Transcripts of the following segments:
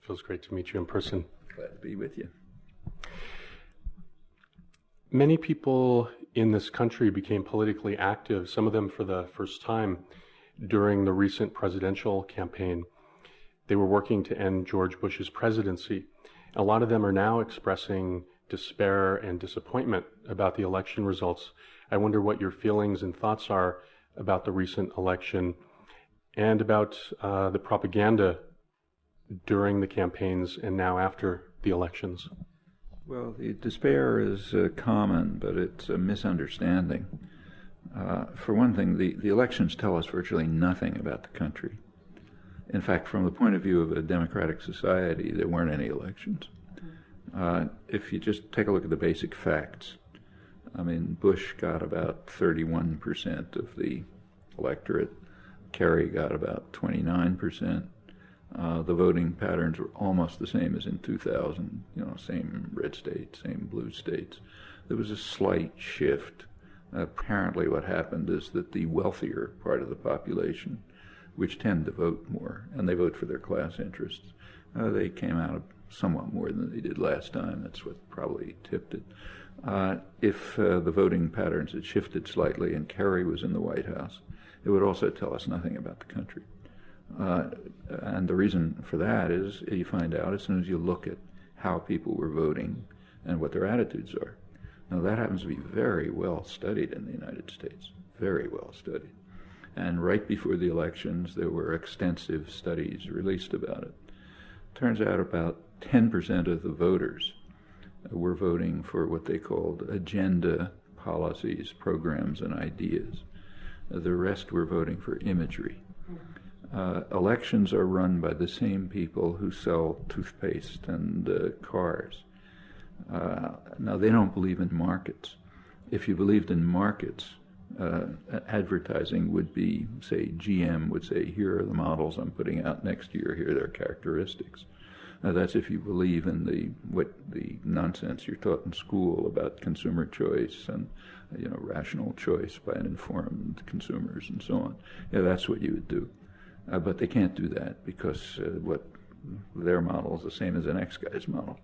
Feels great to meet you in person. Glad to be with you. Many people in this country became politically active, some of them for the first time, during the recent presidential campaign. They were working to end George Bush's presidency. A lot of them are now expressing despair and disappointment about the election results. I wonder what your feelings and thoughts are about the recent election and about the propaganda during the campaigns and now after the elections. Well, the despair is common, but it's a misunderstanding. For one thing, the elections tell us virtually nothing about the country. In fact, from the point of view of a democratic society, there weren't any elections. If you just take a look at the basic facts, I mean, Bush got about 31% of the electorate. Kerry got about 29%. The voting patterns were almost the same as in 2000, same red states, same blue states. There was a slight shift. Apparently what happened is that the wealthier part of the population, which tend to vote more, and they vote for their class interests, they came out somewhat more than they did last time. That's what probably tipped it. If the voting patterns had shifted slightly and Kerry was in the White House, it would also tell us nothing about the country. And the reason for that is you find out as soon as you look at how people were voting and what their attitudes are. Now that happens to be very well studied in the United States, very well studied. And right before the elections, there were extensive studies released about it. Turns out about 10% of the voters were voting for what they called agenda policies, programs, and ideas. The rest were voting for imagery. Elections are run by the same people who sell toothpaste and cars. Now, they don't believe in markets. If you believed in markets, advertising would be, say, GM would say, here are the models I'm putting out next year, here are their characteristics. That's if you believe in the nonsense you're taught in school about consumer choice and rational choice by informed consumers and so on. That's what you would do. But they can't do that because what their model is the same as the next guy's model.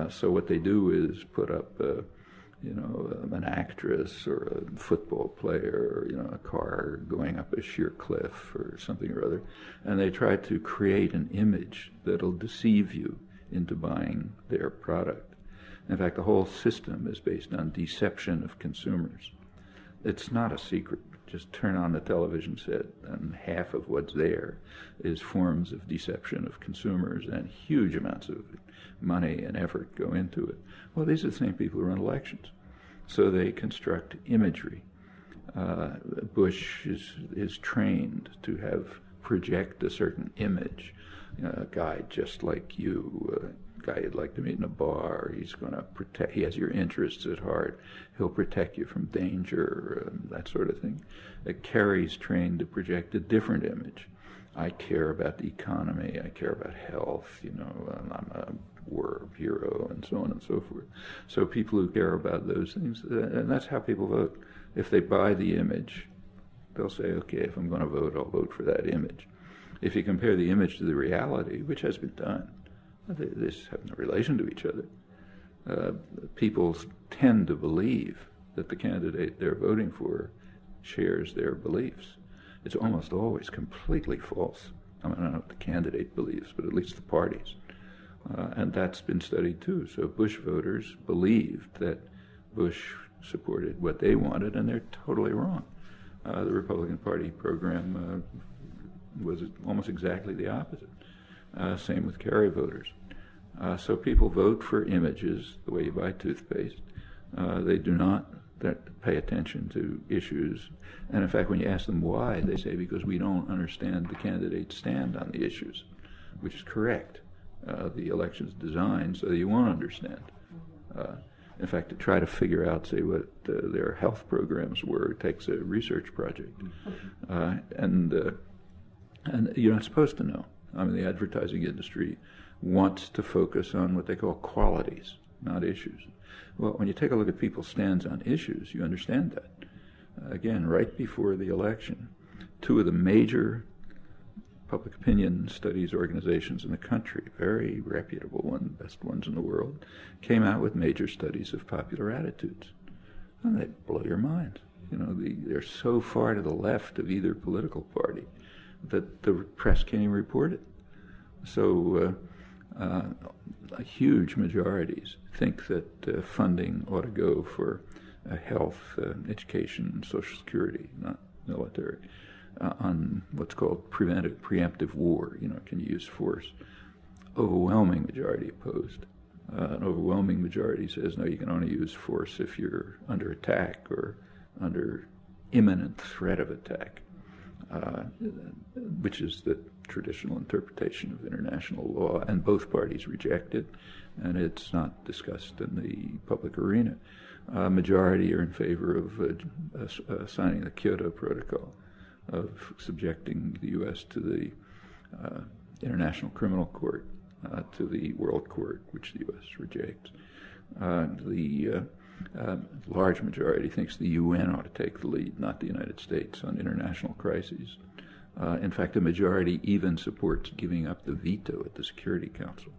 So what they do is put up, an actress or a football player, or, a car going up a sheer cliff or something or other, and they try to create an image that'll deceive you into buying their product. In fact, the whole system is based on deception of consumers. It's not a secret. Just turn on the television set, and half of what's there is forms of deception of consumers, and huge amounts of money and effort go into it. Well, these are the same people who run elections. So they construct imagery. Bush is trained to project a certain image. A guy just like you, a guy you'd like to meet in a bar. He's going to protect. He has your interests at heart. He'll protect you from danger, that sort of thing. Kerry's trained to project a different image. I care about the economy. I care about health. And I'm a war hero, and so on and so forth. So people who care about those things, and that's how people vote. If they buy the image, they'll say, okay, if I'm going to vote, I'll vote for that image. If you compare the image to the reality, which has been done, they have no relation to each other. People tend to believe that the candidate they're voting for shares their beliefs. It's almost always completely false. I don't know what the candidate believes, but at least the parties. And that's been studied too. So Bush voters believed that Bush supported what they wanted, and they're totally wrong. The Republican Party program was almost exactly the opposite. Same with Kerry voters. So people vote for images the way you buy toothpaste. They do not pay attention to issues. And in fact, when you ask them why, they say because we don't understand the candidate's stand on the issues, which is correct. The election's designed so that you won't understand. In fact, to try to figure out, say, what their health programs were takes a research project. And you're not supposed to know. I mean, the advertising industry wants to focus on what they call qualities, not issues. Well, when you take a look at people's stands on issues, you understand that. Again, right before the election, two of the major public opinion studies organizations in the country, very reputable one, best ones in the world, came out with major studies of popular attitudes. And they blow your mind. They're so far to the left of either political party that the press can't even report it. So huge majorities think that funding ought to go for health, education, social security, not military, on what's called preemptive war. Can you use force? Overwhelming majority opposed. An overwhelming majority says, no, you can only use force if you're under attack or under imminent threat of attack, which is the traditional interpretation of international law, and both parties reject it, and it's not discussed in the public arena. Majority are in favor of signing the Kyoto Protocol, of subjecting the U.S. to the International Criminal Court, to the World Court, which the U.S. rejects. The large majority thinks the UN ought to take the lead, not the United States, on international crises. In fact, a majority even supports giving up the veto at the Security Council.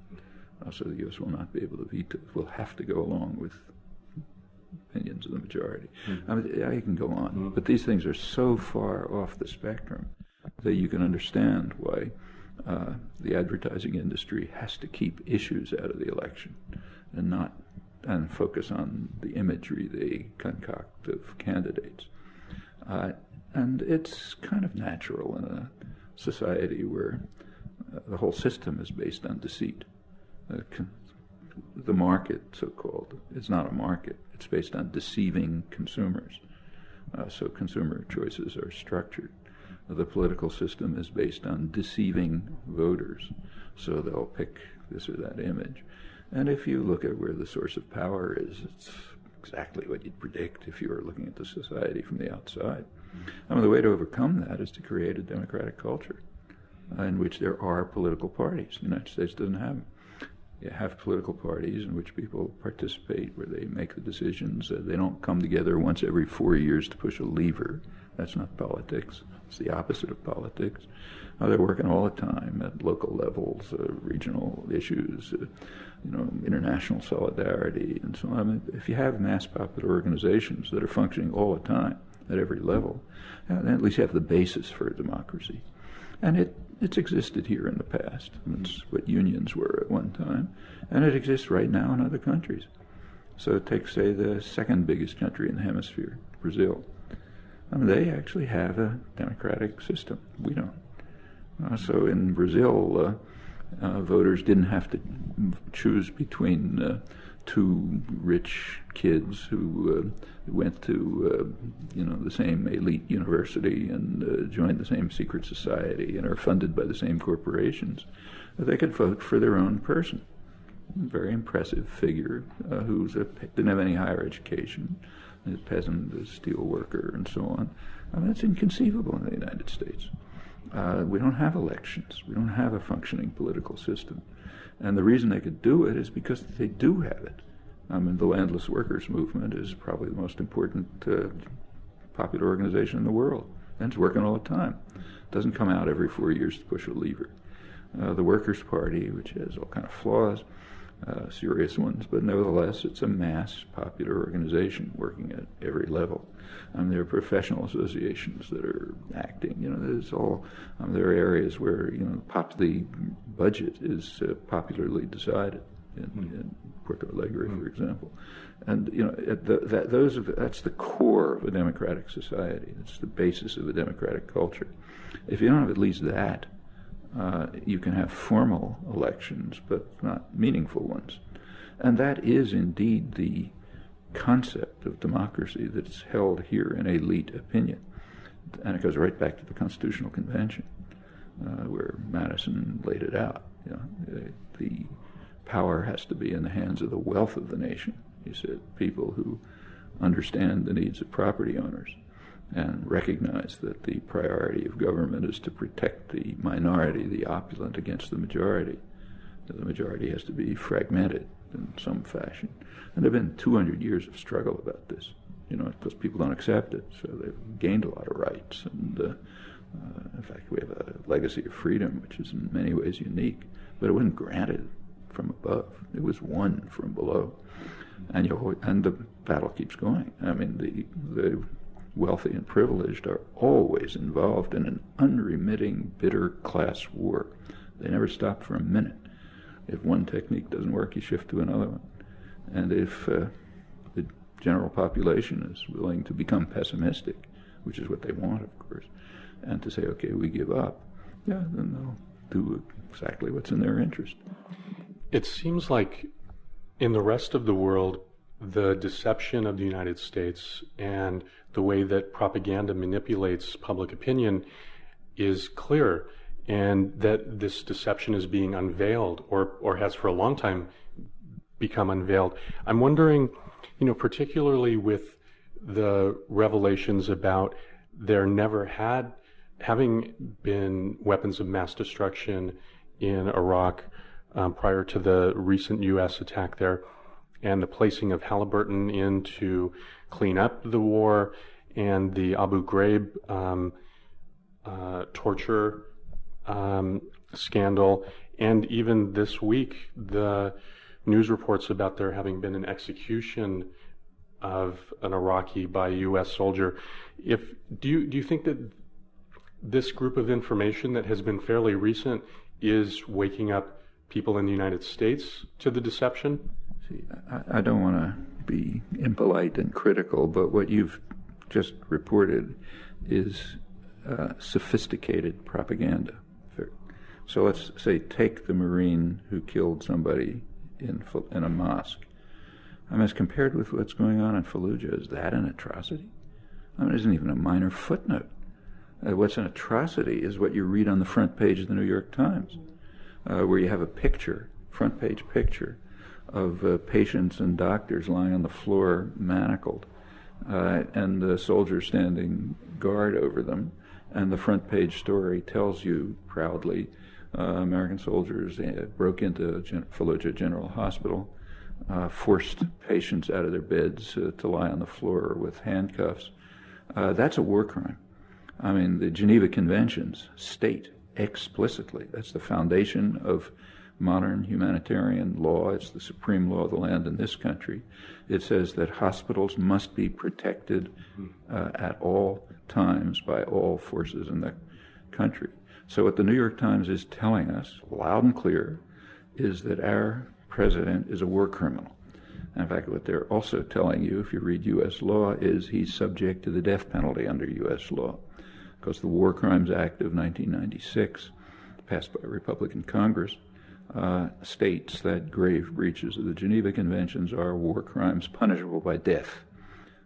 So the U.S. will not be able to veto. We'll have to go along with opinions of the majority. I mean, I can go on, but these things are so far off the spectrum that you can understand why the advertising industry has to keep issues out of the election and focus on the imagery they concoct of candidates. And it's kind of natural in a society where the whole system is based on deceit. The market, so-called, is not a market. It's based on deceiving consumers. So consumer choices are structured. The political system is based on deceiving voters. So they'll pick this or that image. And if you look at where the source of power is, it's exactly what you'd predict if you were looking at the society from the outside. I mean, the way to overcome that is to create a democratic culture in which there are political parties. The United States doesn't have them. You have political parties in which people participate, where they make the decisions. They don't come together once every 4 years to push a lever. That's not politics. It's the opposite of politics. They're working all the time at local levels, regional issues, international solidarity, and so on. I mean, if you have mass popular organizations that are functioning all the time at every level, then at least you have the basis for a democracy. And it's existed here in the past. It's what unions were at one time, and it exists right now in other countries. So take, say, the second biggest country in the hemisphere, Brazil. I mean, they actually have a democratic system. We don't. So in Brazil, voters didn't have to choose between two rich kids who went to the same elite university and joined the same secret society and are funded by the same corporations. They could vote for their own person. Very impressive figure who didn't have any higher education, a peasant, a steel worker, and so on. I mean, that's inconceivable in the United States. We don't have elections. We don't have a functioning political system. And the reason they could do it is because they do have it. I mean, the Landless workers movement is probably the most important popular organization in the world. And it's working all the time. It doesn't come out every 4 years to push a lever. The Workers' Party, which has all kind of flaws, serious ones, but nevertheless, it's a mass popular organization working at every level. There are professional associations that are acting. There's all. There are areas where the budget is popularly decided in Porto Alegre, for example, and that's the core of a democratic society. It's the basis of a democratic culture. If you don't have at least that, you can have formal elections, but not meaningful ones. And that is indeed the concept of democracy that's held here in elite opinion. And it goes right back to the Constitutional Convention, where Madison laid it out. The power has to be in the hands of the wealth of the nation. He said people who understand the needs of property owners and recognize that the priority of government is to protect the minority, the opulent, against the majority. The majority has to be fragmented in some fashion. And there have been 200 years of struggle about this, because people don't accept it. So they've gained a lot of rights, and In fact, we have a legacy of freedom, which is in many ways unique, but it wasn't granted from above. It was won from below. And the battle keeps going. I mean, the wealthy and privileged are always involved in an unremitting, bitter class war. They never stop for a minute. If one technique doesn't work, you shift to another one. And if the general population is willing to become pessimistic, which is what they want, of course, and to say, okay, we give up, yeah, then they'll do exactly what's in their interest. It seems like in the rest of the world, the deception of the United States and the way that propaganda manipulates public opinion is clear, and that this deception is being unveiled, or has for a long time become unveiled. I'm wondering, particularly with the revelations about there never having been weapons of mass destruction in Iraq prior to the recent U.S. attack there, and the placing of Halliburton in to clean up the war, and the Abu Ghraib torture scandal, and even this week the news reports about there having been an execution of an Iraqi by a U.S. soldier. Do you think that this group of information that has been fairly recent is waking up people in the United States to the deception? See, I don't want to be impolite and critical, but what you've just reported is sophisticated propaganda. So let's say take the Marine who killed somebody in a mosque. I mean, as compared with what's going on in Fallujah, is that an atrocity? I mean, it isn't even a minor footnote. What's an atrocity is what you read on the front page of the New York Times, where you have a picture, front page picture, of patients and doctors lying on the floor manacled, and the soldiers standing guard over them, and the front page story tells you proudly American soldiers broke into Fallujah General Hospital, forced patients out of their beds to lie on the floor with handcuffs. That's a war crime. I mean, the Geneva Conventions state explicitly, that's the foundation of modern humanitarian law, it's the supreme law of the land in this country. It says that hospitals must be protected at all times by all forces in the country. So what the New York Times is telling us, loud and clear, is that our president is a war criminal. In fact, what they're also telling you, if you read U.S. law, is he's subject to the death penalty under U.S. law, because the War Crimes Act of 1996, passed by a Republican Congress, states that grave breaches of the Geneva Conventions are war crimes punishable by death.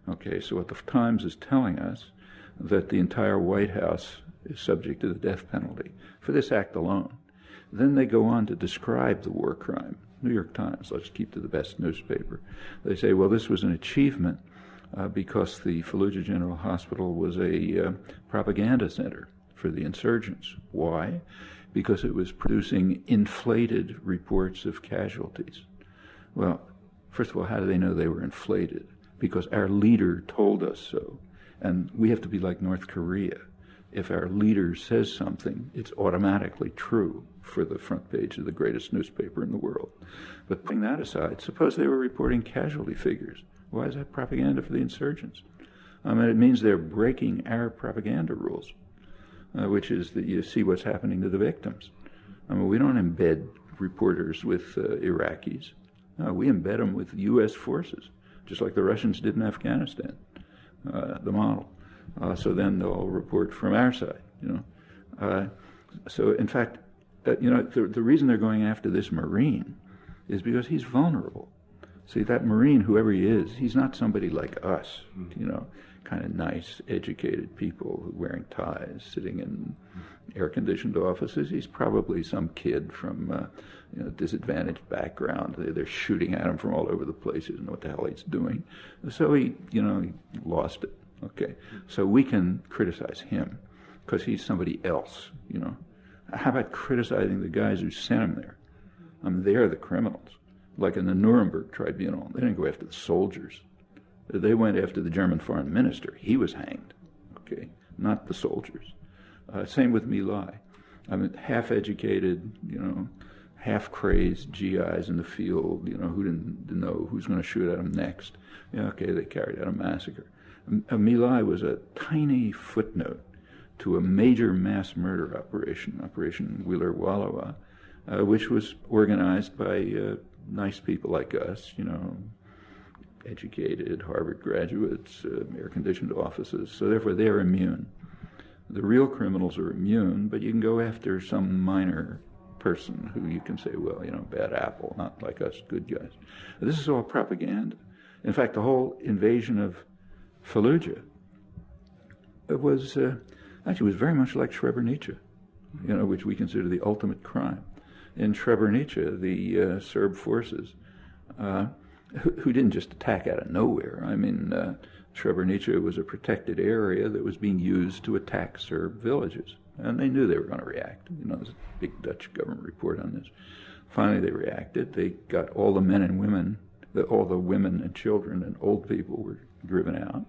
Okay, so what the Times is telling us, that the entire White House is subject to the death penalty for this act alone. Then they go on to describe the war crime. New York Times, let's keep to the best newspaper. They say, well, this was an achievement because the Fallujah General Hospital was a propaganda center for the insurgents. Why? Because it was producing inflated reports of casualties. Well, first of all, how do they know they were inflated? Because our leader told us so. And we have to be like North Korea. If our leader says something, it's automatically true for the front page of the greatest newspaper in the world. But putting that aside, suppose they were reporting casualty figures. Why is that propaganda for the insurgents? I mean, it means they're breaking our propaganda rules, which is that you see what's happening to the victims. I mean, we don't embed reporters with Iraqis. No, we embed them with U.S. forces, just like the Russians did in Afghanistan, the model. So then they'll report from our side, So in fact, the reason they're going after this Marine is because he's vulnerable. See, that Marine, whoever he is, he's not somebody like us, kind of nice, educated people wearing ties, sitting in air-conditioned offices. He's probably some kid from disadvantaged background. They're shooting at him from all over the place. He doesn't know what the hell he's doing. So he lost it. Okay, so we can criticize him because he's somebody else, How about criticizing the guys who sent him there? I mean, they're the criminals. Like in the Nuremberg Tribunal, they didn't go after the soldiers. They went after the German foreign minister. He was hanged, okay, not the soldiers. Same with My Lai. I mean, half-educated, half-crazed GIs in the field, who didn't know who's going to shoot at them next. Okay, they carried out a massacre. My Lai was a tiny footnote to a major mass murder operation, Operation Wheeler Wallowa, which was organized by nice people like us, educated Harvard graduates, air-conditioned offices, so therefore they're immune. The real criminals are immune, but you can go after some minor person who you can say, well, bad apple, not like us good guys. This is all propaganda. In fact, the whole invasion of Fallujah was very much like Srebrenica, which we consider the ultimate crime. In Srebrenica, the Serb forces, who didn't just attack out of nowhere. I mean, Srebrenica was a protected area that was being used to attack Serb villages. And they knew they were going to react. There's a big Dutch government report on this. Finally, they reacted. They got all the men and women, all the women and children and old people were driven out.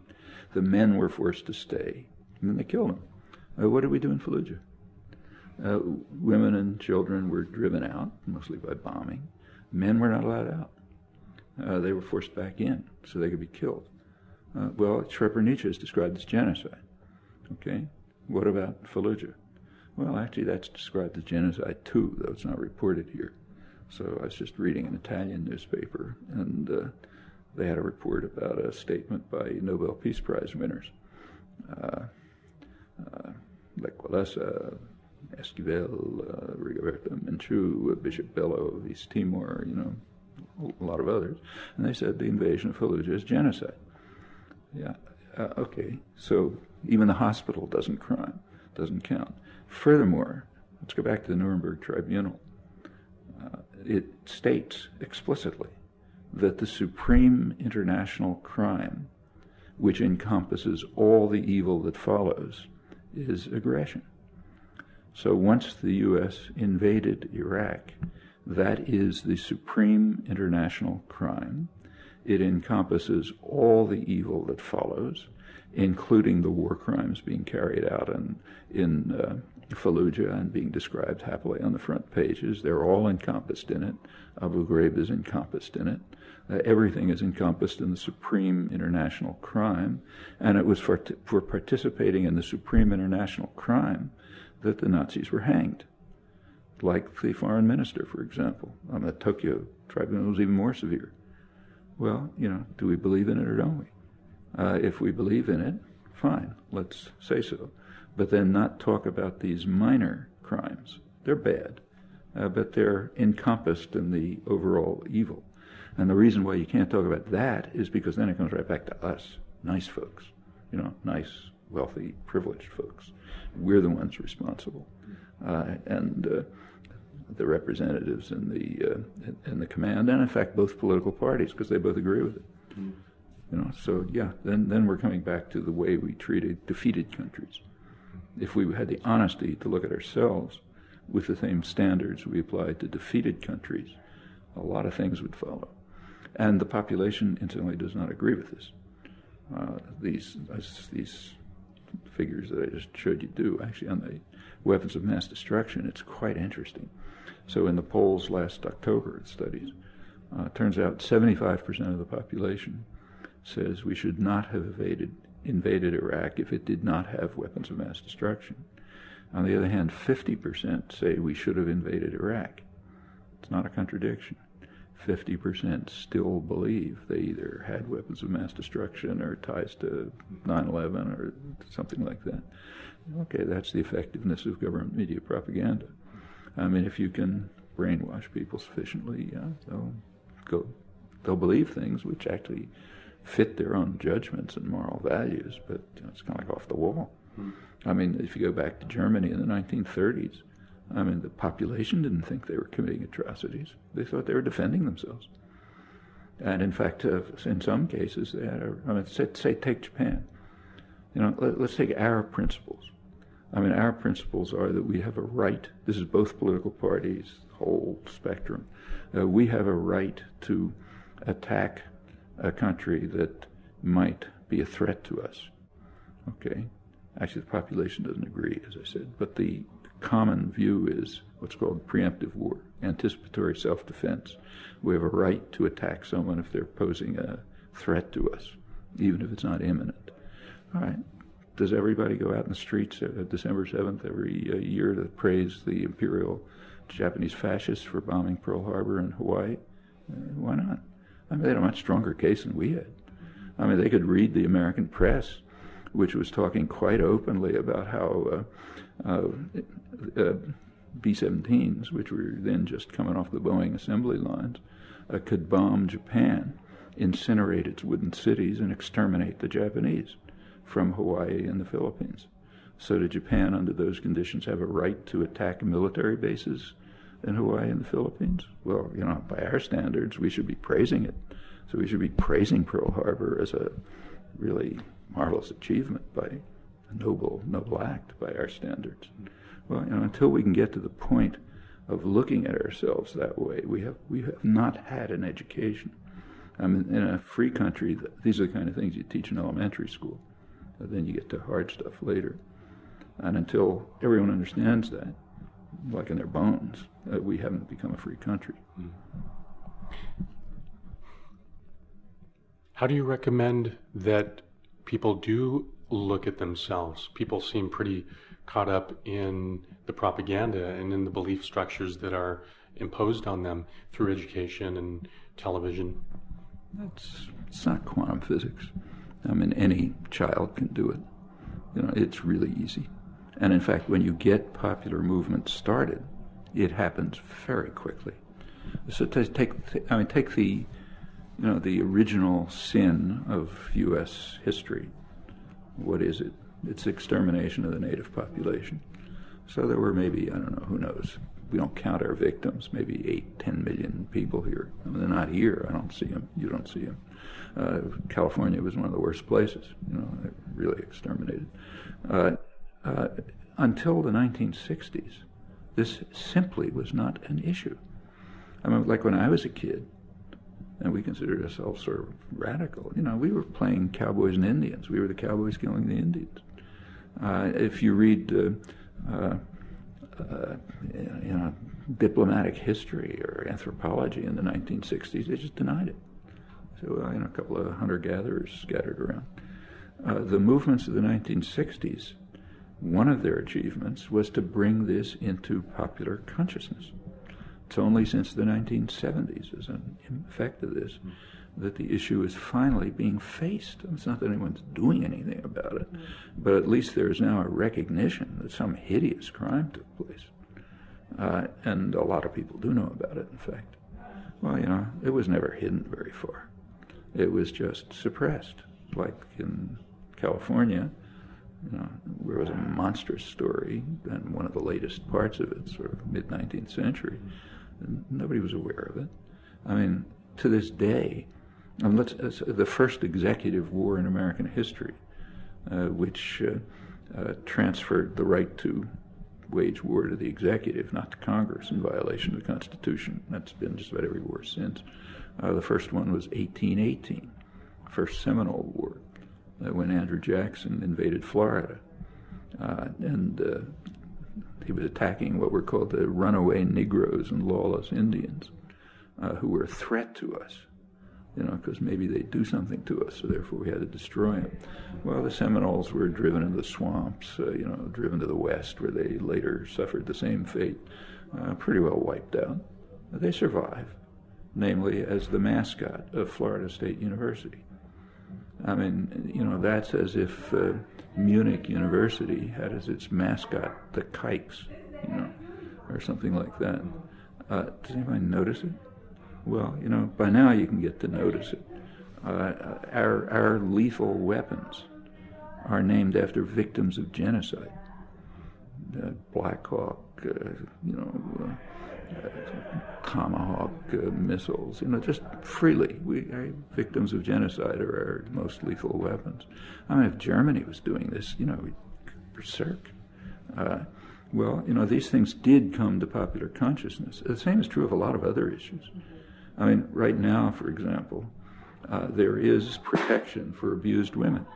The men were forced to stay, and then they killed them. What did we do in Fallujah? Women and children were driven out, mostly by bombing. Men were not allowed out. They were forced back in so they could be killed. Well, Srebrenica is described as genocide. Okay? What about Fallujah? Well, actually, that's described as genocide too, though it's not reported here. So I was just reading an Italian newspaper, and they had a report about a statement by Nobel Peace Prize winners. Lequalesa, Esquivel, Rigoberta Menchú, Bishop Bello of East Timor, a lot of others. And they said the invasion of Fallujah is genocide. Yeah, okay, so even the hospital doesn't count. Furthermore, let's go back to the Nuremberg Tribunal. It states explicitly that the supreme international crime, which encompasses all the evil that follows, is aggression. So once the U.S. invaded Iraq, that is the supreme international crime. It encompasses all the evil that follows, including the war crimes being carried out in Fallujah and being described happily on the front pages. They're all encompassed in it. Abu Ghraib is encompassed in it. Everything is encompassed in the supreme international crime, and it was for participating in the supreme international crime that the Nazis were hanged, like the foreign minister, for example. On the Tokyo Tribunal was even more severe. Well, do we believe in it or don't we? If we believe in it, fine, let's say so. But then not talk about these minor crimes. They're bad, but they're encompassed in the overall evil. And the reason why you can't talk about that is because then it comes right back to us, nice folks, nice, wealthy, privileged folks. We're the ones responsible. And the representatives in the command, and in fact both political parties, because they both agree with it. So yeah, then we're coming back to the way we treated defeated countries. If we had the honesty to look at ourselves with the same standards we applied to defeated countries, a lot of things would follow. And the population, incidentally, does not agree with this. These figures that I just showed you do, actually, on the weapons of mass destruction, it's quite interesting. So in the polls last October, studies, turns out 75% of the population says we should not have invaded Iraq if it did not have weapons of mass destruction. On the other hand, 50% say we should have invaded Iraq. It's not a contradiction. 50% still believe they either had weapons of mass destruction or ties to 9/11 or something like that. Okay, that's the effectiveness of government media propaganda. I mean, if you can brainwash people sufficiently, they'll believe things which actually fit their own judgments and moral values, but it's kind of like off the wall. I mean, if you go back to Germany in the 1930s, I mean, the population didn't think they were committing atrocities. They thought they were defending themselves. And in fact, in some cases, they had say take Japan. Let's take our principles. I mean, our principles are that we have a right, this is both political parties, whole spectrum, we have a right to attack a country that might be a threat to us, okay? Actually, the population doesn't agree, as I said, but the common view is what's called preemptive war, anticipatory self-defense. We have a right to attack someone if they're posing a threat to us, even if it's not imminent. All right. Does everybody go out in the streets December 7th every year to praise the imperial Japanese fascists for bombing Pearl Harbor and Hawaii? Why not? I mean, they had a much stronger case than we had. I mean, they could read the American press, which was talking quite openly about how B-17s, which were then just coming off the Boeing assembly lines, could bomb Japan, incinerate its wooden cities, and exterminate the Japanese from Hawaii and the Philippines. So did Japan, under those conditions, have a right to attack military bases in Hawaii and the Philippines? Well, by our standards, we should be praising it. So we should be praising Pearl Harbor as a really marvelous achievement, by a noble act by our standards. Well, until we can get to the point of looking at ourselves that way, we have not had an education. I mean, in a free country, these are the kind of things you teach in elementary school. Then you get to hard stuff later. And until everyone understands that, like in their bones, we haven't become a free country. How do you recommend that people do look at themselves? People seem pretty caught up in the propaganda and in the belief structures that are imposed on them through education and television. It's not quantum physics. I mean, any child can do it. It's really easy. And in fact, when you get popular movements started, it happens very quickly. So take the original sin of U.S. history. What is it? It's extermination of the native population. So there were maybe, I don't know, who knows? We don't count our victims, maybe 8-10 million people here. I mean, they're not here. I don't see them. You don't see them. California was one of the worst places. They really exterminated. Until the 1960s, this simply was not an issue. I mean, like when I was a kid, and we considered ourselves sort of radical, we were playing cowboys and Indians. We were the cowboys killing the Indians. If you read diplomatic history or anthropology in the 1960s, they just denied it. So, a couple of hunter-gatherers scattered around. The movements of the 1960s, one of their achievements was to bring this into popular consciousness. It's only since the 1970s, as an effect of this, that the issue is finally being faced. It's not that anyone's doing anything about it, but at least there is now a recognition that some hideous crime took place. And a lot of people do know about it, in fact. Well, it was never hidden very far. It was just suppressed, like in California. There was a monstrous story, and one of the latest parts of it, sort of mid-19th century, and nobody was aware of it. I mean, to this day, the first executive war in American history, which transferred the right to wage war to the executive, not to Congress, in violation of the Constitution. That's been just about every war since. The first one was 1818, first Seminole War, when Andrew Jackson invaded Florida. And he was attacking what were called the runaway Negroes and lawless Indians, who were a threat to us, because maybe they'd do something to us, so therefore we had to destroy them. Well, the Seminoles were driven into the swamps, driven to the west, where they later suffered the same fate, pretty well wiped out. They survived, namely as the mascot of Florida State University. I mean, that's as if Munich University had as its mascot the kikes, or something like that. Does anybody notice it? Well, by now you can get to notice it. Our lethal weapons are named after victims of genocide. Black Hawk, Tomahawk missiles, just freely. Victims of genocide are our most lethal weapons. I mean, if Germany was doing this, we'd berserk. Well, these things did come to popular consciousness. The same is true of a lot of other issues. I mean, right now, for example, there is protection for abused women.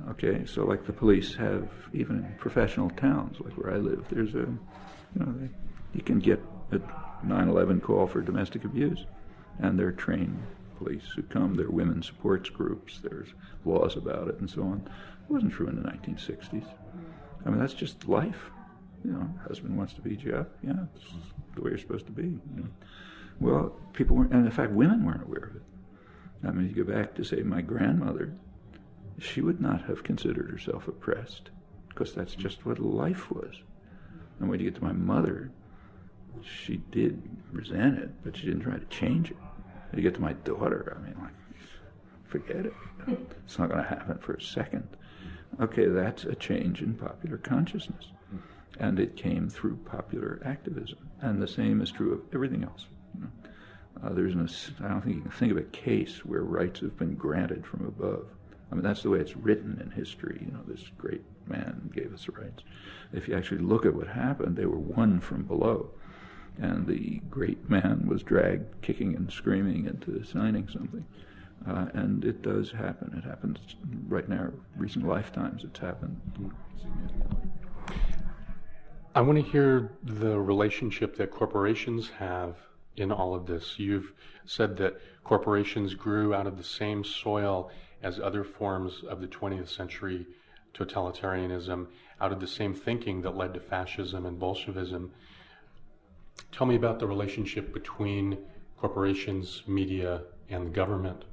Okay, so like the police have, even in professional towns, like where I live, there's you can get a 911 call for domestic abuse, and they're trained police who come. There are women's supports groups. There's laws about it and so on. It wasn't true in the 1960s. I mean, that's just life. Husband wants to beat you up. Yeah, this is the way you're supposed to be. Well, people weren't, and in fact, women weren't aware of it. I mean, you go back to, say, my grandmother, she would not have considered herself oppressed, because that's just what life was. And when you get to my mother, she did resent it, but she didn't try to change it. When you get to my daughter, I mean, like, forget it. It's not going to happen for a second. Okay, that's a change in popular consciousness. And it came through popular activism. And the same is true of everything else. I don't think you can think of a case where rights have been granted from above. I mean, that's the way it's written in history. This great man gave us rights. If you actually look at what happened, they were won from below. And the great man was dragged kicking and screaming into signing something. And it does happen. It happens right in our recent lifetimes. It's happened significantly. I want to hear the relationship that corporations have in all of this. You've said that corporations grew out of the same soil as other forms of the 20th century totalitarianism, out of the same thinking that led to fascism and Bolshevism. Tell me about the relationship between corporations, media, and the government.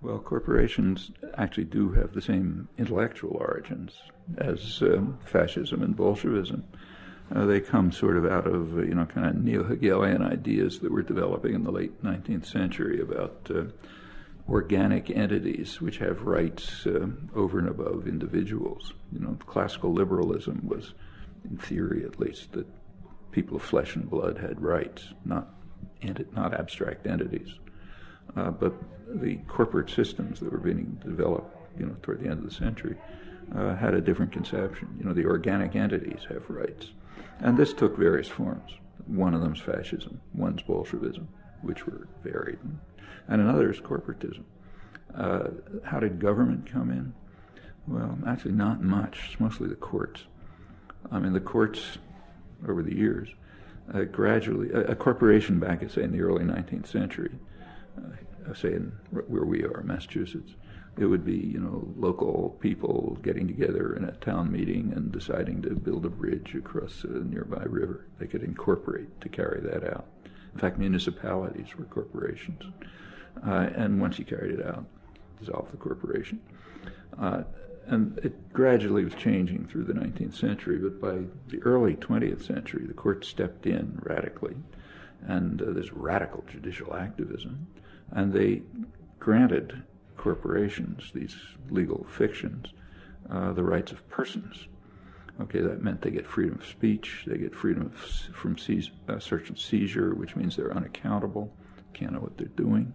Well, corporations actually do have the same intellectual origins as fascism and Bolshevism. They come sort of out of, kind of neo-Hegelian ideas that were developing in the late 19th century about organic entities which have rights over and above individuals. Classical liberalism was, in theory at least, that people of flesh and blood had rights, not abstract entities. But the corporate systems that were being developed, toward the end of the century, had a different conception. The organic entities have rights. And this took various forms. One of them's fascism, one's Bolshevism, which were varied, and another is corporatism. How did government come in? Well, actually not much. It's mostly the courts. I mean, the courts, over the years, gradually, a corporation back, say, in the early 19th century, say where we are, Massachusetts, it would be, local people getting together in a town meeting and deciding to build a bridge across a nearby river. They could incorporate to carry that out. In fact, municipalities were corporations. And once you carried it out, dissolve the corporation. And it gradually was changing through the 19th century, but by the early 20th century, the court stepped in radically, and there's radical judicial activism, and they granted corporations, these legal fictions, the rights of persons. Okay, that meant they get freedom of speech, they get freedom from search and seizure, which means they're unaccountable, can't know what they're doing.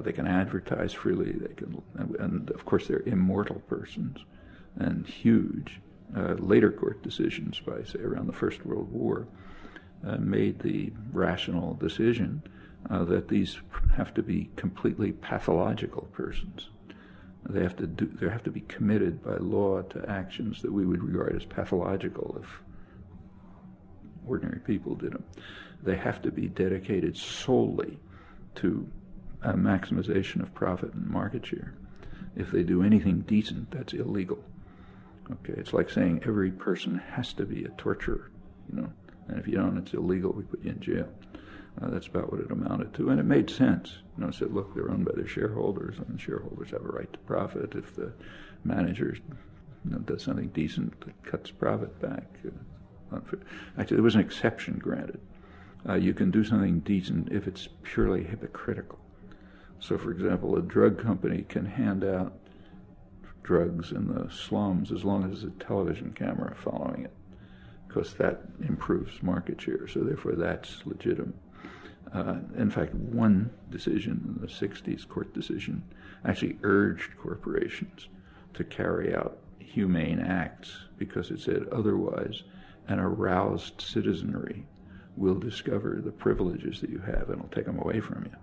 They can advertise freely. They can, and of course, they're immortal persons, and huge. Later court decisions, by say around the First World War, made the rational decision that these have to be completely pathological persons. They have to be committed by law to actions that we would regard as pathological if ordinary people did them. They have to be dedicated solely to maximization of profit and market share. If they do anything decent, that's illegal. Okay, it's like saying every person has to be a torturer, and if you don't, it's illegal, we put you in jail. That's about what it amounted to, and it made sense. It said, look, they're owned by their shareholders, and shareholders have a right to profit. If the manager does something decent that cuts profit back, actually, there was an exception granted. You can do something decent if it's purely hypocritical. So, for example, a drug company can hand out drugs in the slums as long as there's a television camera following it, because that improves market share. So, therefore, that's legitimate. In fact, one decision in the 60s, court decision, actually urged corporations to carry out humane acts because it said otherwise an aroused citizenry will discover the privileges that you have and will take them away from you.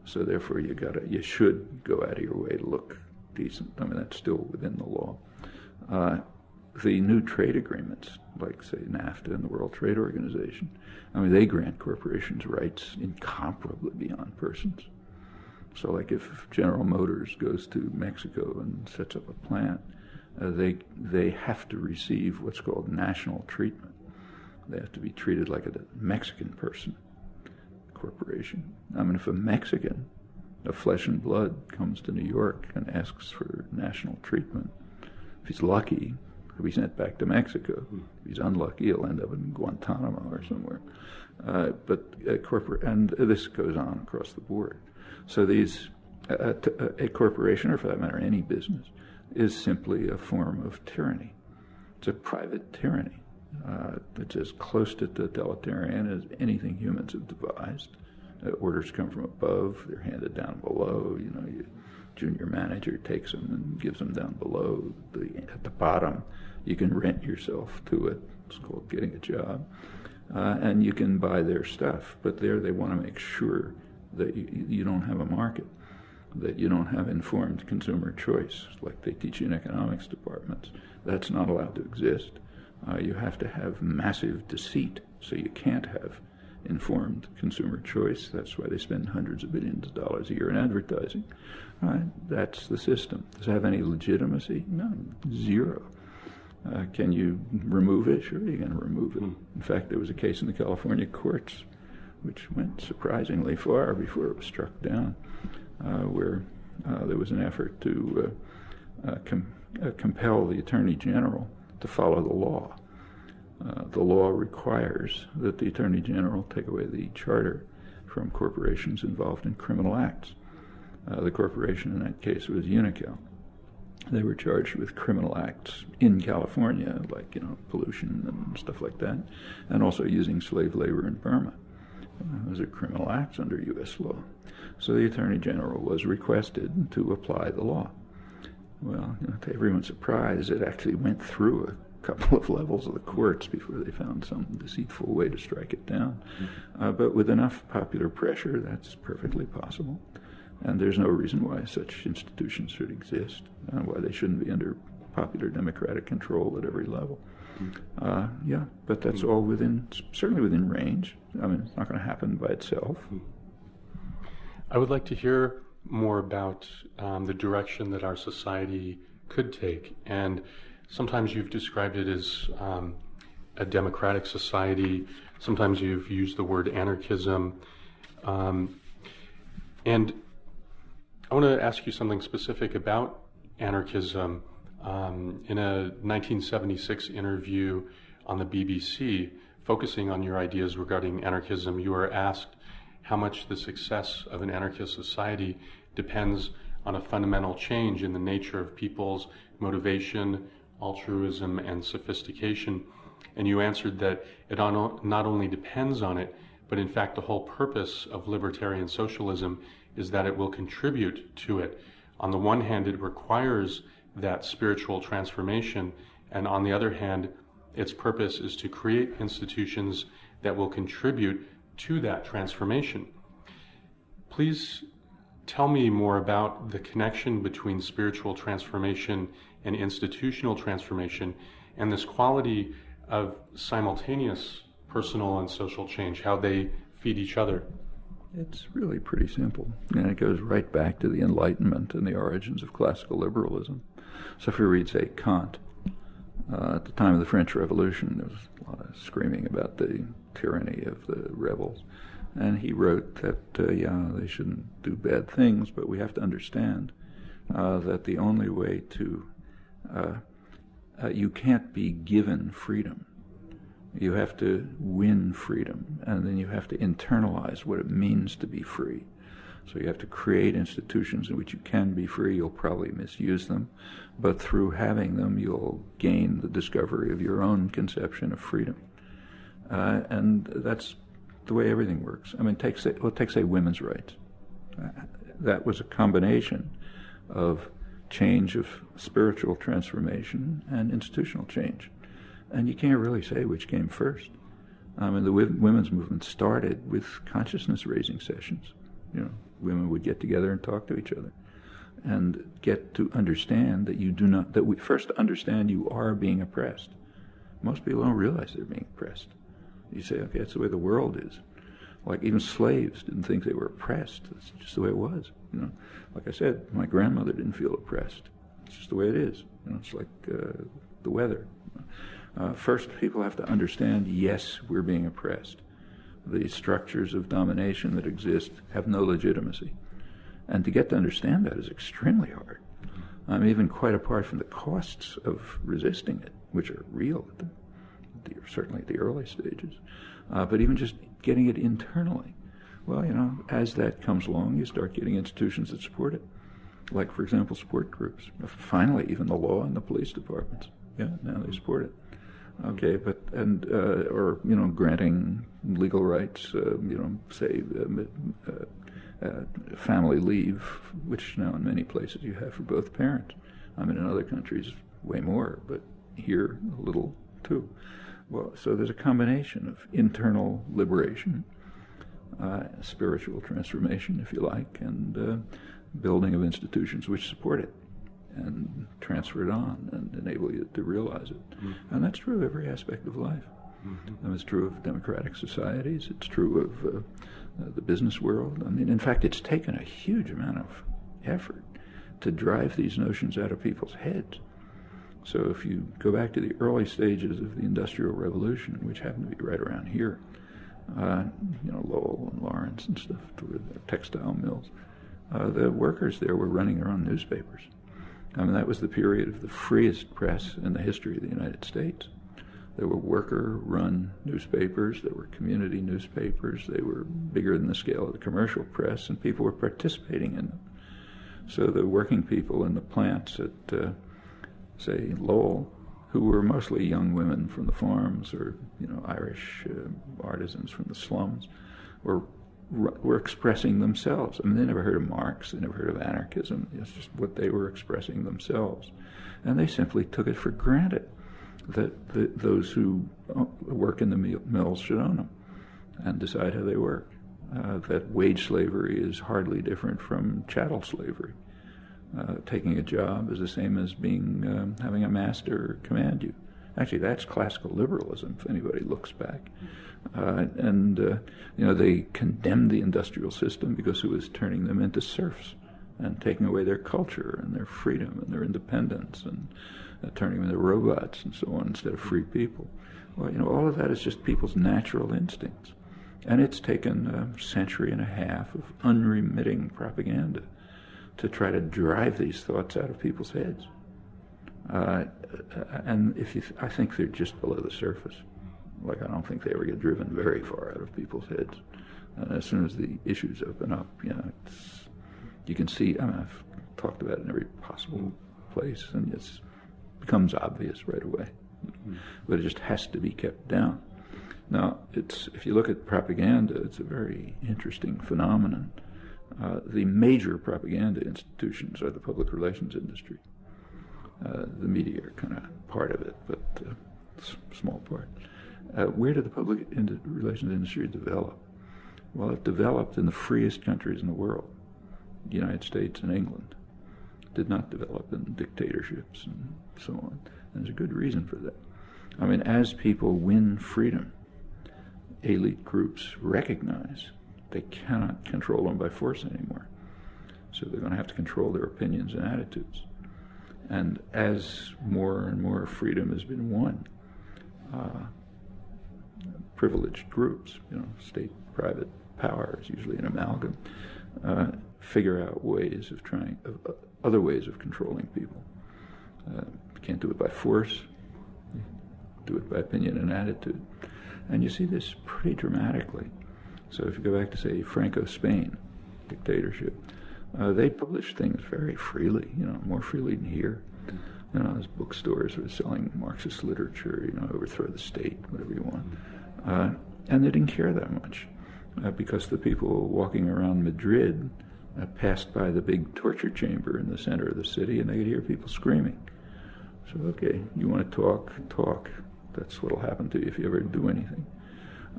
So therefore, you should go out of your way to look decent. I mean, that's still within the law. The new trade agreements, like, say, NAFTA and the World Trade Organization, I mean, they grant corporations rights incomparably beyond persons. So, like, if General Motors goes to Mexico and sets up a plant, they have to receive what's called national treatment. They have to be treated like a Mexican person, corporation. I mean, if a Mexican of flesh and blood comes to New York and asks for national treatment, if he's lucky, he'll be sent back to Mexico. If he's unlucky, he'll end up in Guantanamo or somewhere. But and this goes on across the board. So a corporation, or for that matter any business, is simply a form of tyranny. It's a private tyranny. It's as close to totalitarian as anything humans have devised. Orders come from above, they're handed down below. You know, your junior manager takes them and gives them down below. At the bottom, you can rent yourself to it. It's called getting a job. And you can buy their stuff. But there they want to make sure that you don't have a market, that you don't have informed consumer choice, like they teach you in economics departments. That's not allowed to exist. You have to have massive deceit, so you can't have informed consumer choice. That's why they spend hundreds of billions of dollars a year in advertising. That's the system. Does it have any legitimacy? No, zero. Can you remove it? Sure, you're going to remove it. In fact, there was a case in the California courts which went surprisingly far before it was struck down, where there was an effort to compel the Attorney General to follow the law. The law requires that the Attorney General take away the charter from corporations involved in criminal acts. The corporation in that case was Unical. They were charged with criminal acts in California, like, pollution and stuff like that, and also using slave labor in Burma. Those are criminal acts under U.S. law. So the Attorney General was requested to apply the law. Well, to everyone's surprise, it actually went through a couple of levels of the courts before they found some deceitful way to strike it down. But with enough popular pressure, that's perfectly possible. And there's no reason why such institutions should exist, and why they shouldn't be under popular democratic control at every level. But that's all certainly within range. I mean, it's not going to happen by itself. I would like to hear more about the direction that our society could take. And sometimes you've described it as a democratic society. Sometimes you've used the word anarchism. And I want to ask you something specific about anarchism. In a 1976 interview on the BBC, focusing on your ideas regarding anarchism, you were asked how much the success of an anarchist society depends on a fundamental change in the nature of people's motivation, altruism, and sophistication. And you answered that it not only depends on it, but in fact the whole purpose of libertarian socialism is that it will contribute to it. On the one hand, it requires that spiritual transformation, and on the other hand, its purpose is to create institutions that will contribute to that transformation. Please tell me more about the connection between spiritual transformation and institutional transformation, and this quality of simultaneous personal and social change, how they feed each other. It's really pretty simple, and it goes right back to the Enlightenment and the origins of classical liberalism. So if you read, say, Kant, at the time of the French Revolution, there was a lot of screaming about the tyranny of the rebels, and he wrote that, they shouldn't do bad things, but we have to understand that the only way to, you can't be given freedom. You have to win freedom, and then you have to internalize what it means to be free. So you have to create institutions in which you can be free. You'll probably misuse them, but through having them, you'll gain the discovery of your own conception of freedom. And that's the way everything works. I mean, take, say, women's rights. That was a combination of change of spiritual transformation and institutional change. And you can't really say which came first. I mean, the women's movement started with consciousness-raising sessions. Women would get together and talk to each other. and get to understand that that we first understand you are being oppressed. Most people don't realize they're being oppressed. You say, okay, that's the way the world is. Like even slaves didn't think they were oppressed. That's just the way it was. Like I said, my grandmother didn't feel oppressed. It's just the way it is. It's like the weather. First, people have to understand, yes, we're being oppressed. The structures of domination that exist have no legitimacy. And to get to understand that is extremely hard. Even quite apart from the costs of resisting it, which are real, certainly at the early stages, but even just getting it internally. Well, as that comes along, you start getting institutions that support it. Like, for example, support groups. Finally, even the law and the police departments. Yeah, now they support it. Okay, or granting legal rights, say family leave, which now in many places you have for both parents. In other countries, way more, but here a little too. Well, so there's a combination of internal liberation, spiritual transformation, if you like, and building of institutions which support it and transfer it on and enable you to realize it. Mm-hmm. And that's true of every aspect of life. Mm-hmm. And it's true of democratic societies. It's true of the business world. In fact, it's taken a huge amount of effort to drive these notions out of people's heads. So if you go back to the early stages of the Industrial Revolution, which happened to be right around here, Lowell and Lawrence and stuff, the textile mills, the workers there were running their own newspapers. That was the period of the freest press in the history of the United States. There were worker-run newspapers, there were community newspapers, they were bigger than the scale of the commercial press, and people were participating in them. So the working people in the plants at, say, Lowell, who were mostly young women from the farms or, Irish artisans from the slums, were expressing themselves. They never heard of Marx, they never heard of anarchism. It's just what they were expressing themselves. And they simply took it for granted that those who work in the mills should own them and decide how they work. That wage slavery is hardly different from chattel slavery. Taking a job is the same as having a master command you. Actually, that's classical liberalism, if anybody looks back. They condemned the industrial system because it was turning them into serfs and taking away their culture and their freedom and their independence and turning them into robots and so on instead of free people. Well, all of that is just people's natural instincts. And it's taken a century and a half of unremitting propaganda to try to drive these thoughts out of people's heads. And I think they're just below the surface. I don't think they ever get driven very far out of people's heads. And as soon as the issues open up, you can see. I've talked about it in every possible place, and it becomes obvious right away. Mm-hmm. But it just has to be kept down. Now, if you look at propaganda, it's a very interesting phenomenon. The major propaganda institutions are the public relations industry. The media are kind of part of it, but small part. Where did the public relations industry develop? Well, it developed in the freest countries in the world, the United States and England. It did not develop in dictatorships and so on. And there's a good reason for that. As people win freedom, elite groups recognize they cannot control them by force anymore. So they're going to have to control their opinions and attitudes. And as more and more freedom has been won, privileged groups, state-private power is usually an amalgam, figure out other ways of controlling people. You can't do it by force, you do it by opinion and attitude. And you see this pretty dramatically. So if you go back to, say, Franco Spain, dictatorship, they published things very freely, more freely than here. As bookstores were selling Marxist literature, overthrow the state, whatever you want. And they didn't care that much because the people walking around Madrid passed by the big torture chamber in the center of the city and they could hear people screaming. So, okay, you want to talk. That's what will happen to you if you ever do anything.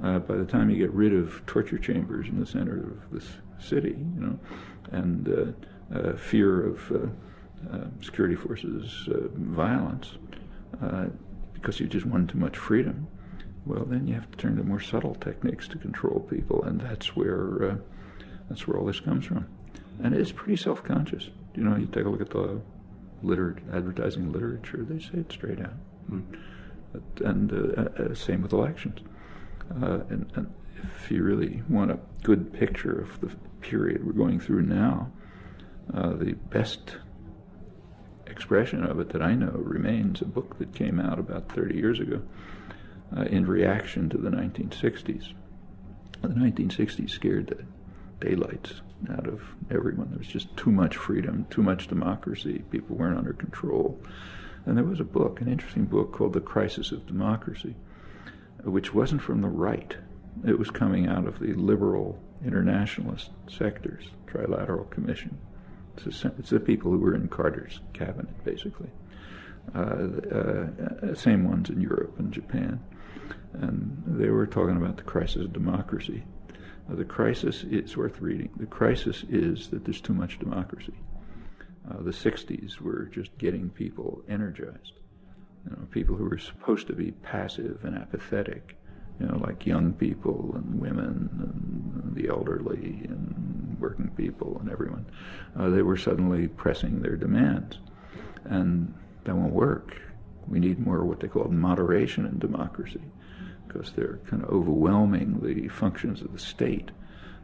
By the time you get rid of torture chambers in the center of this city, and fear of security forces violence, because you just won too much freedom, well, then you have to turn to more subtle techniques to control people, and that's where all this comes from. And it's pretty self-conscious. You take a look at the advertising literature, they say it straight out. And same with elections. And if you really want a good picture of the period we're going through now, the best expression of it that I know remains a book that came out about 30 years ago in reaction to the 1960s. The 1960s scared the daylights out of everyone. There was just too much freedom, too much democracy. People weren't under control. And there was a book, an interesting book called The Crisis of Democracy, which wasn't from the right. It was coming out of the liberal internationalist sectors, Trilateral Commission. It's the people who were in Carter's cabinet, basically. Same ones in Europe and Japan. And they were talking about the crisis of democracy. The crisis is worth reading. The crisis is that there's too much democracy. The 60s were just getting people energized. People who were supposed to be passive and apathetic, like young people and women and the elderly and working people and everyone. They were suddenly pressing their demands. And that won't work. We need more what they call moderation in democracy, because they're kind of overwhelming the functions of the state.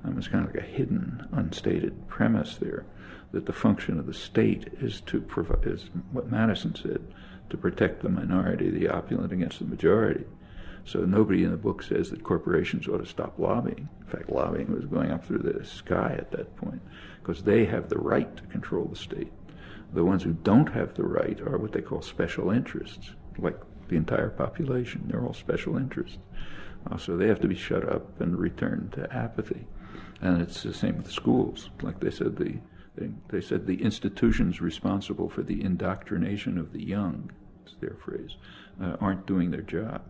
It's kind of like a hidden, unstated premise there, that the function of the state is to provide, is what Madison said, to protect the minority, the opulent, against the majority. So nobody in the book says that corporations ought to stop lobbying. In fact, lobbying was going up through the sky at that point, because they have the right to control the state. The ones who don't have the right are what they call special interests, like the entire population. They're all special interests. So they have to be shut up and returned to apathy. And it's the same with the schools. Like they said, the institutions responsible for the indoctrination of the young, it's their phrase, aren't doing their job.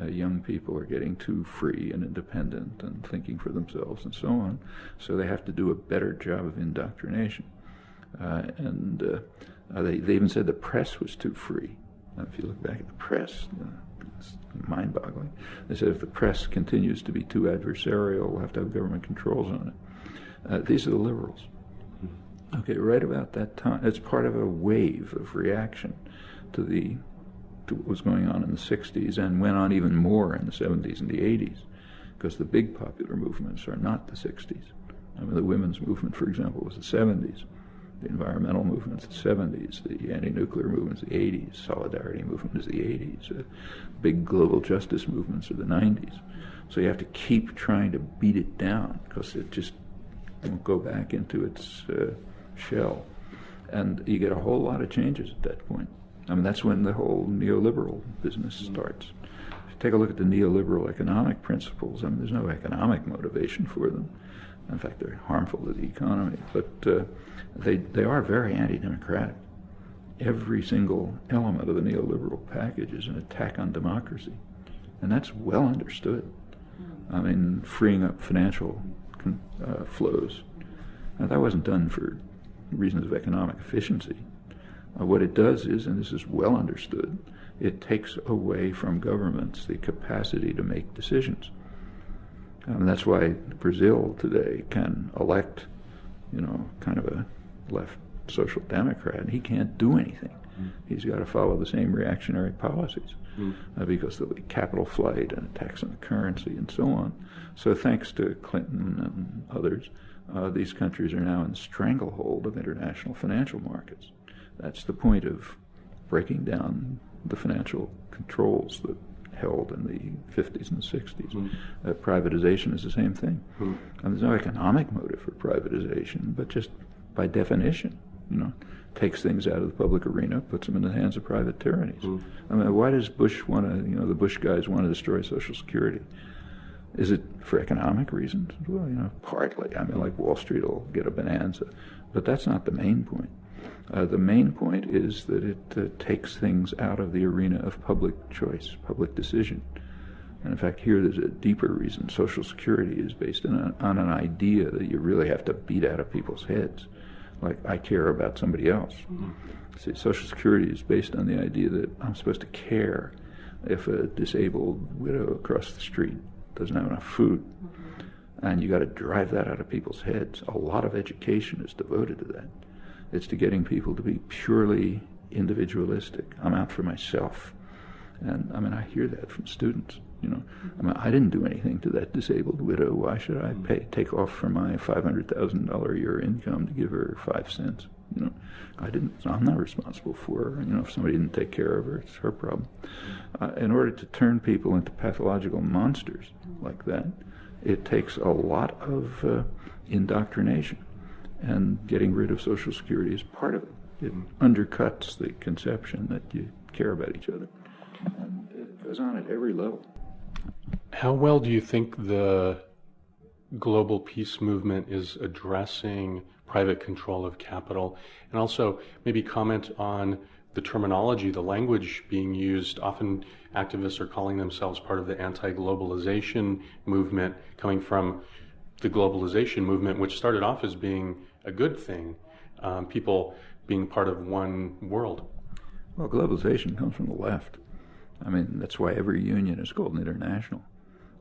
Young people are getting too free and independent and thinking for themselves and so on. So they have to do a better job of indoctrination. They even said the press was too free. If you look back at the press, it's mind-boggling. They said if the press continues to be too adversarial, we'll have to have government controls on it. These are the liberals. Okay, right about that time, it's part of a wave of reaction to what was going on in the 60s, and went on even more in the 70s and the 80s, because the big popular movements are not the 60s. The women's movement, for example, was the 70s. The environmental movement's the 70s, the anti-nuclear movement's the 80s, solidarity movement is the 80s, big global justice movements are the 90s. So you have to keep trying to beat it down, because it just won't go back into its shell. And you get a whole lot of changes at that point. That's when the whole neoliberal business starts. If you take a look at the neoliberal economic principles, there's no economic motivation for them. In fact, they're harmful to the economy, but they are very anti-democratic. Every single element of the neoliberal package is an attack on democracy, and that's well understood. Freeing up financial flows. Now, that wasn't done for reasons of economic efficiency. What it does is, and this is well understood, it takes away from governments the capacity to make decisions. That's why Brazil today can elect, kind of a left social democrat, and he can't do anything. He's got to follow the same reactionary policies because there'll be capital flight and attacks on the currency and so on. So thanks to Clinton and others, these countries are now in stranglehold of international financial markets. That's the point of breaking down the financial controls that held in the 50s and the 60s. Privatization is the same thing. There's no economic motive for privatization, but just by definition, takes things out of the public arena, puts them in the hands of private tyrannies. Why does Bush want to, the Bush guys want to destroy Social Security? Is it for economic reasons? Well, partly. Like Wall Street will get a bonanza, but that's not the main point. The main point is that it takes things out of the arena of public choice, public decision. And in fact, here there's a deeper reason. Social Security is based on an idea that you really have to beat out of people's heads. Like, I care about somebody else. Mm-hmm. See, Social Security is based on the idea that I'm supposed to care if a disabled widow across the street doesn't have enough food. Mm-hmm. And you got to drive that out of people's heads. A lot of education is devoted to that. It's to getting people to be purely individualistic. I'm out for myself. And I mean, I hear that from students. You know, I mean, I didn't do anything to that disabled widow. Why should I take off from my $500,000 a year income to give her 5 cents? You know, I'm not responsible for her. You know, if somebody didn't take care of her, it's her problem. In order to turn people into pathological monsters like that, it takes a lot of indoctrination, and getting rid of Social Security is part of it. It undercuts the conception that you care about each other. And it goes on at every level. How well do you think the global peace movement is addressing private control of capital? And also maybe comment on the terminology, the language being used. Often activists are calling themselves part of the anti-globalization movement, coming from the globalization movement, which started off as being a good thing, people being part of one world. Well, globalization comes from the left. I mean, that's why every union is called an international.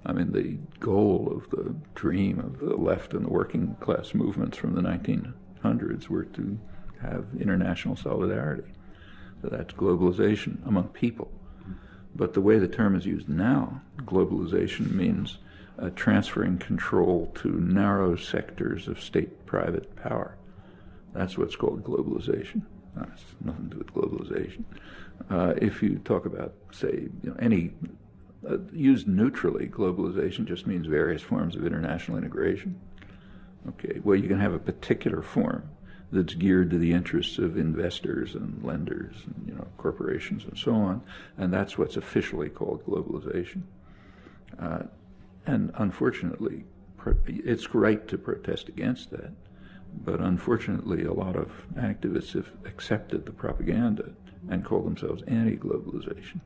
I mean, the goal of the dream of the left and the working class movements from the 1900s were to have international solidarity. So that's globalization among people. But the way the term is used now, globalization means transferring control to narrow sectors of state-private power. That's what's called globalization. That's nothing to do with globalization. If you talk about, say, any used neutrally, globalization just means various forms of international integration. Okay, well, you can have a particular form that's geared to the interests of investors and lenders and corporations and so on, and that's what's officially called globalization. And unfortunately, it's right to protest against that, but unfortunately a lot of activists have accepted the propaganda and call themselves anti-globalization,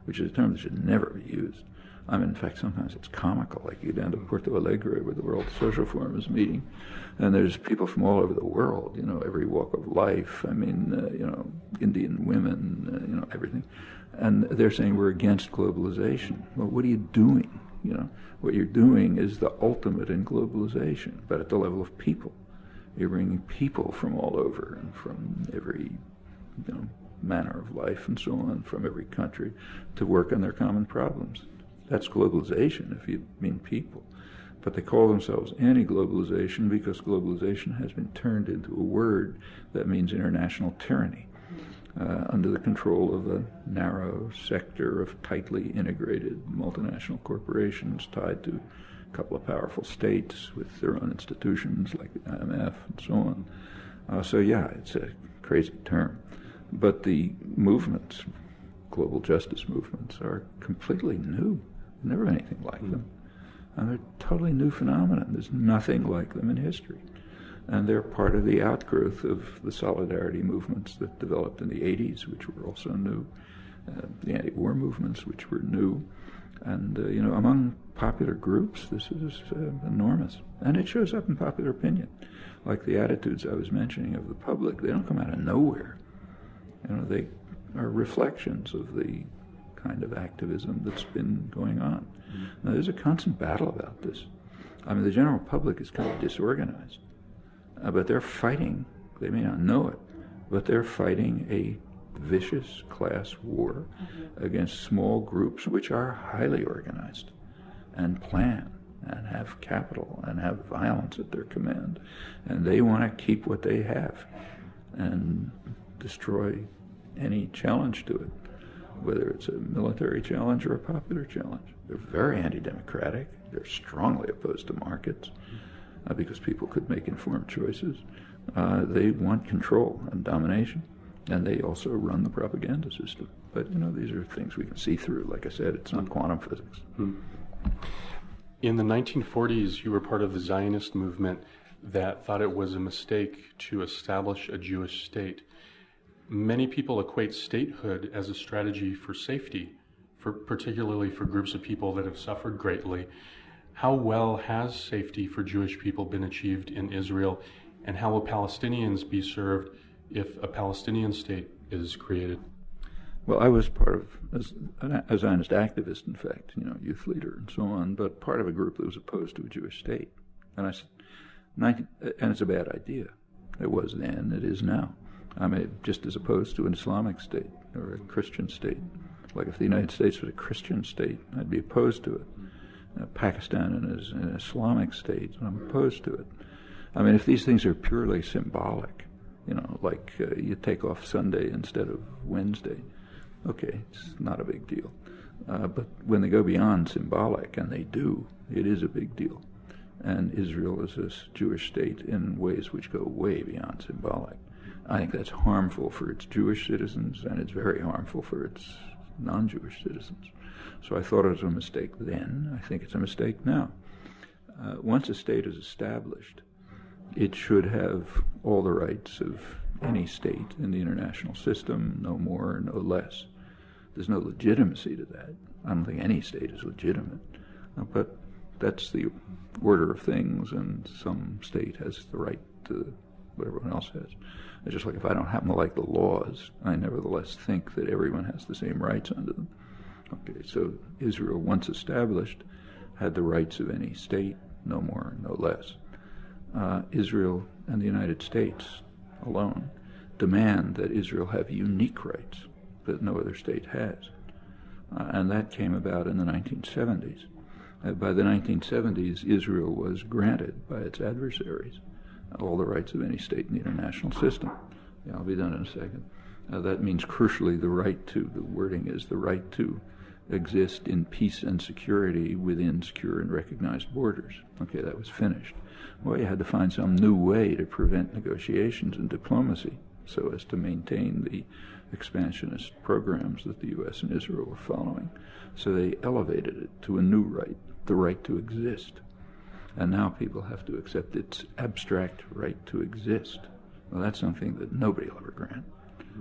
which is a term that should never be used. I mean, in fact, sometimes it's comical. Like you go down to Porto Alegre where the World Social Forum is meeting, and there's people from all over the world, every walk of life. I mean, Indian women, everything. And they're saying we're against globalization. Well, what are you doing? What you're doing is the ultimate in globalization, but at the level of people. You're bringing people from all over and from every, manner of life and so on, from every country, to work on their common problems. That's globalization, if you mean people. But they call themselves anti-globalization because globalization has been turned into a word that means international tyranny, under the control of a narrow sector of tightly integrated multinational corporations tied to a couple of powerful states with their own institutions like the IMF and so on. So yeah, it's a crazy term. But the movements, global justice movements, are completely new. Never been anything like them. And they're a totally new phenomenon. There's nothing like them in history. And they're part of the outgrowth of the solidarity movements that developed in the 80s, which were also new, the anti-war movements, which were new. And, among popular groups, this is enormous. And it shows up in popular opinion. Like the attitudes I was mentioning of the public, they don't come out of nowhere. They are reflections of the kind of activism that's been going on. Now, there's a constant battle about this. I mean, the general public is kind of disorganized, but they're fighting, they may not know it, but they're fighting a vicious class war against small groups which are highly organized and plan and have capital and have violence at their command. And they want to keep what they have and destroy any challenge to it, whether it's a military challenge or a popular challenge. They're very anti-democratic. They're strongly opposed to markets because people could make informed choices. They want control and domination, and they also run the propaganda system. But, these are things we can see through. Like I said, it's not quantum physics. In the 1940s, you were part of the Zionist movement that thought it was a mistake to establish a Jewish state. Many people equate statehood as a strategy for safety particularly for groups of people that have suffered greatly. How well has safety for Jewish people been achieved in Israel, and how will Palestinians be served if a Palestinian state is created? Well, I was part of, as a Zionist activist, in fact, youth leader and so on, but part of a group that was opposed to a Jewish state. And I said, and it's a bad idea. It was then, it is now. I mean, just as opposed to an Islamic state or a Christian state. Like if the United States was a Christian state, I'd be opposed to it. Pakistan is an Islamic state, and I'm opposed to it. I mean, if these things are purely symbolic, like you take off Sunday instead of Wednesday, okay, it's not a big deal. But when they go beyond symbolic, and they do, it is a big deal. And Israel is a Jewish state in ways which go way beyond symbolic. I think that's harmful for its Jewish citizens, and it's very harmful for its non-Jewish citizens. So I thought it was a mistake then. I think it's a mistake now. Once a state is established, it should have all the rights of any state in the international system, no more, no less. There's no legitimacy to that. I don't think any state is legitimate. But that's the order of things, and some state has the right to what everyone else has. It's just like if I don't happen to like the laws, I nevertheless think that everyone has the same rights under them. Okay, so Israel, once established, had the rights of any state, no more, no less. Israel and the United States alone demand that Israel have unique rights that no other state has. And that came about in the 1970s. By the 1970s, Israel was granted by its adversaries all the rights of any state in the international system. Yeah, I'll be done in a second. That means crucially the wording is the right to exist in peace and security within secure and recognized borders. Okay, that was finished. Well, you had to find some new way to prevent negotiations and diplomacy so as to maintain the expansionist programs that the U.S. and Israel were following. So they elevated it to a new right, the right to exist. And now people have to accept its abstract right to exist. Well, that's something that nobody will ever grant.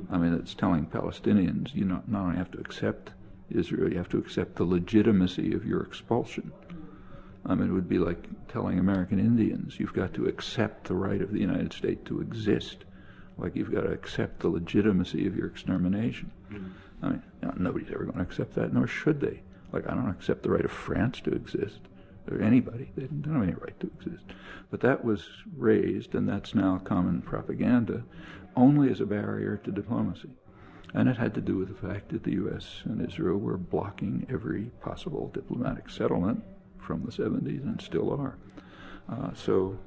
I mean, it's telling Palestinians, you not only have to accept Israel, you have to accept the legitimacy of your expulsion. I mean, it would be like telling American Indians, you've got to accept the right of the United States to exist, like you've got to accept the legitimacy of your extermination. I mean, nobody's ever going to accept that, nor should they. Like, I don't accept the right of France to exist, or anybody. They don't have any right to exist. But that was raised, and that's now common propaganda, only as a barrier to diplomacy. And it had to do with the fact that the U.S. and Israel were blocking every possible diplomatic settlement from the 70s and still are. So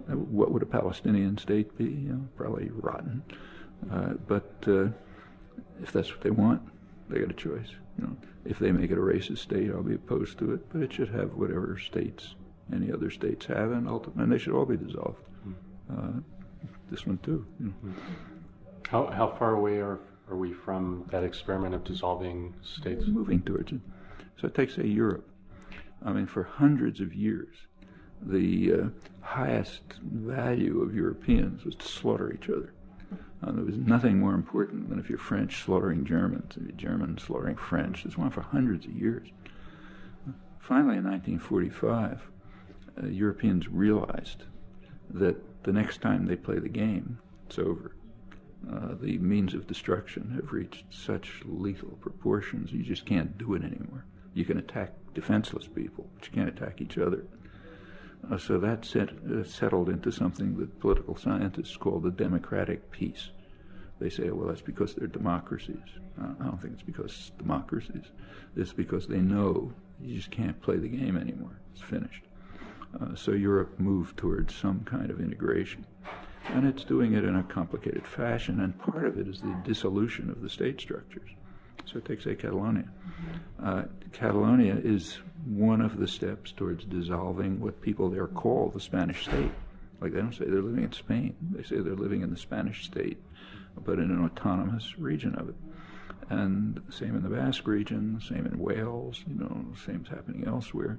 what would a Palestinian state be? Probably rotten. But if that's what they want, they got a choice. If they make it a racist state, I'll be opposed to it. But it should have whatever states any other states have, and they should all be dissolved. This one too. How far away are we from that experiment of dissolving states? We're moving towards it. So take, say, Europe. I mean, for hundreds of years, the highest value of Europeans was to slaughter each other. There was nothing more important than if you're French slaughtering Germans, if you're German slaughtering French. This went on for hundreds of years. Finally, in 1945, Europeans realized that the next time they play the game, it's over. The means of destruction have reached such lethal proportions, you just can't do it anymore. You can attack defenseless people, but you can't attack each other. So that settled into something that political scientists call the democratic peace. They say, well, that's because they're democracies. I don't think it's because it's democracies. It's because they know you just can't play the game anymore. It's finished. So Europe moved towards some kind of integration. And it's doing it in a complicated fashion, and part of it is the dissolution of the state structures. So take, say, Catalonia. Catalonia is one of the steps towards dissolving what people there call the Spanish state. Like, they don't say they're living in Spain. They say they're living in the Spanish state, but in an autonomous region of it. And same in the Basque region, same in Wales, same's happening elsewhere.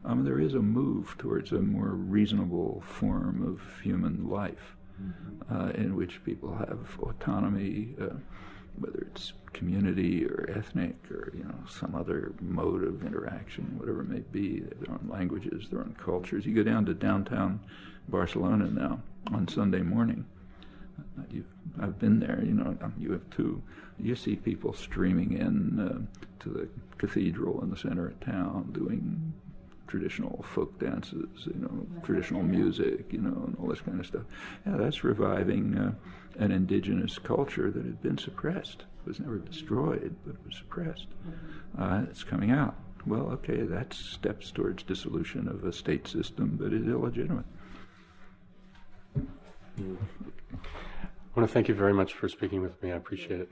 There is a move towards a more reasonable form of human life in which people have autonomy, whether it's community or ethnic or some other mode of interaction, whatever it may be. They have their own languages, their own cultures. You go down to downtown Barcelona now on Sunday morning. I've been there. You have too. You see people streaming in to the cathedral in the center of town, doing traditional folk dances, traditional music, and all this kind of stuff. Yeah, that's reviving an indigenous culture that had been suppressed. It was never destroyed, but it was suppressed. It's coming out. Well, okay, that steps towards dissolution of a state system, but it's illegitimate. I want to thank you very much for speaking with me. I appreciate it.